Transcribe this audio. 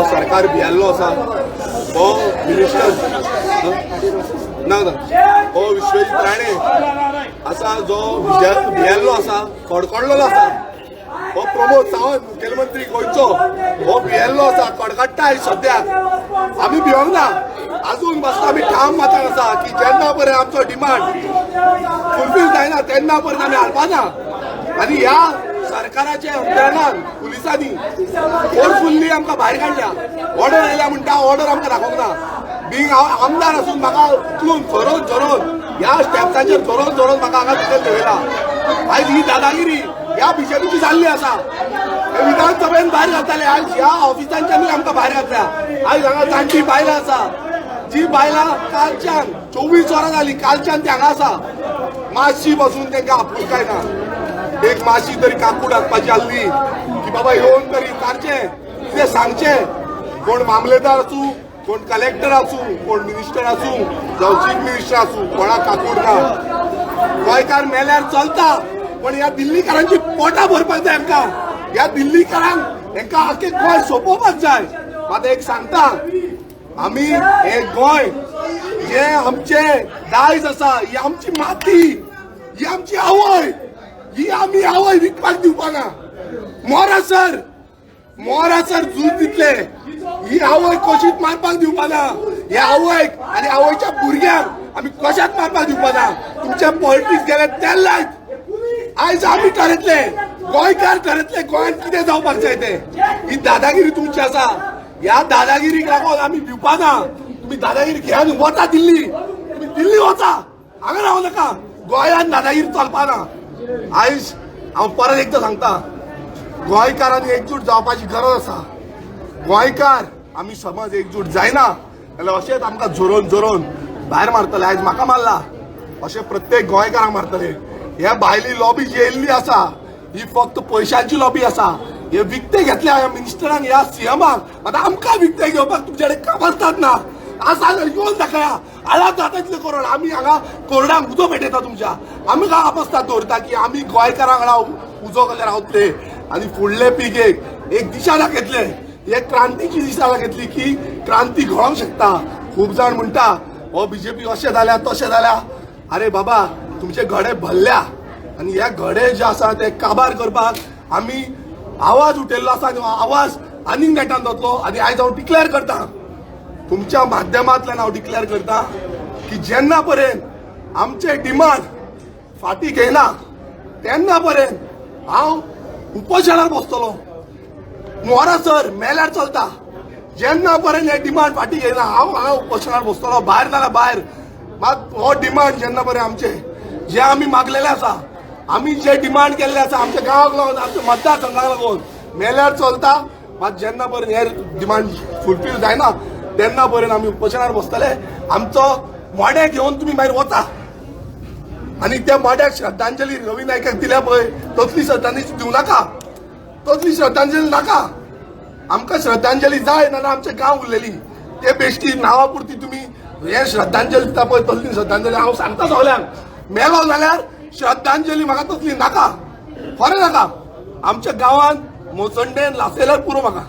हो सरकार भियल्लो आसा हो मिनिस्टर ना हो विश्वजीत राणे असा जो भियल्लो आसा कडकडलेलो आसा हो प्रमोद सावंत मुखेलमंत्री गोंयचो हो भियल्लो आसा कडकडटा सद्याक आमी भिवंक ना अजून बसता आमी ठाम मातान आसा की जेन्ना पर्यंत आमचो डिमांड फुलफील जायना तेन्ना पर्यंत आमी हाडपाना आनी ह्या सरकाराच्या यंत्रणान पुलिसांनी फोर्सफुल्ली आमकां भायर काडल्या ऑर्डर आयल्या म्हणटा ऑर्डर आमकां दाखोवंक ना बींग आमदार आसून म्हाका उचलून झरोन ह्या स्टेप्सांचेर झरोन म्हाका हांगा भितर दवयला आयज ही दादागिरी ह्या बीजेपीची जाल्ली आसा विधानसभेन भायर घालताले आयज ह्या ऑफिसांच्यानी आमकां भायर घातल्या आयज हांगा जाणटी बायलां आसा जी बायलां कालच्यान 24 वरां जालीं कालच्यान ती हांगा आसा मातशी बसून तांकां आपुलकाय ना एक मातशी तरी काकूड हाडपाची आसली की बाबा येवन तरी तारचें कितें सांगचें कोण मामलेदार आसूं कोण कलेक्टर आसूं कोण मिनिस्टर आसूं जावं चीफ मिनिस्टर आसूं कोणाक काकूड ना गोंयकार मेल्यार चलता पण ह्या दिल्लीकारांची पोटां भरपाक जाय आमकां ह्या दिल्लीकारांक हांकां आख्खें गोंय सोंपोवपाक जाय मात एक सांगता आमी हे गोंय जे आमचे दायज आसा ही आमची माती ही आमची आवय ही आमी आवय विकपाक दिवपाना मोरासर झूज दितले ही आवय कशीच मारपाक दिवपाना ह्या आवयक आनी आवयच्या भुरग्यांक आमी कशाच मारपाक दिवपाना तुमचे पॉलिटिक्स गेले ते लायक आयज आमी ठरयतले गोंयकार ठरयतले गोंयांत कितें जावपाक जाय ते ही दादागिरी तुमची आसा ह्या दादागिरीक लागून आमी भिवपाना तुम्ही दादागिरी घेवन वता दिल्ली तुम्ही दिल्ली वचा हांगा रावू नाका गोंयांत दादागिरी चलपाना आयज हांव परत एकदां सांगता गोंयकारांनी एकजूट जावपाची गरज आसा गोंयकार आमी समज एकजूट जायना जाल्यार अशेंच आमकां झरोन भायर मारतले आयज म्हाका मारला अशें प्रत्येक गोंयकारांक मारतले ह्या भायली लॉबी जी येयल्ली आसा ही फक्त पयशांची लॉबी आसा हे विकते घेतल्या ह्या मिनिस्टरांक ह्या सीएमाक आतां आमकां विकते घेवपाक तुमचे कडेन कामस्तात ना आसा जाल्यार येवन दाखया हाडा जाता तितले करोड आमी हांगा कोर्टाक उजो भेटयता तुमच्या आमकां आपस्तात दवरता की आमी गोंयकारांक हांगा उजो केल्यार रावतले आनी फुडले पिळगेक एक दिशा दाखयतले एक क्रांतीची दिशा दाखयतली की क्रांती घडोवंक शकता खूब जाण म्हणटा हो बीजेपी अशें जाल्या तशें जाल्या अरे बाबा तुमचे घडे भरल्या आनी हे घडे जे आसा ते काबार करपाक आमी आवाज उठयल्लो आसा आनी आवाज आनीक नेटान जातलो आनी आयज हांव डिक्लेअर करता तुमच्या माध्यमांतल्यान हांव डिक्लेअर करता की जेन्ना पर्यंत आमचे डिमांड फाटीं घेयना तेन्ना पर्यंत हांव उपोशणाक बसतलो मोरासर मेल्यार चलता जेन्ना पर्यंत हे डिमांड फाटीं घेयना हांव हांगा उपोशणाक बसतलो भायर जाल्यार भायर मात हो डिमांड जेन्ना पर्यंत आमचे जे आमी मागलेले आसा आमी जे डिमांड केल्ले आसा आमच्या गांवाक लागून आमच्या मतदारसंघाक लागून मेल्यार चलता मात जेन्ना पर्यंत हे डिमांड फुलफील जायना तेन्ना पर्यंत आमी उपोशणार बसतले आमचो मोडे घेवन तुमी मागीर वता आनी त्या मोड्याक श्रद्धांजली रवी नायकाक दिल्या पळय तसली श्रद्धांजली दिवं नाका तसली श्रद्धांजली नाका आमकां श्रद्धांजली जाय नाल्यार आमचें गांव उरलेली ते बेश्टी नांवा पुरती तुमी हे श्रद्धांजली दिता पळय तसली श्रद्धांजली हांव सांगता सगळ्यांक मेलो जाल्यार श्रद्धांजली म्हाका तसली नाका खरें नाका आमच्या गांवांत मोचंडेन लासयल्यार पुरो म्हाका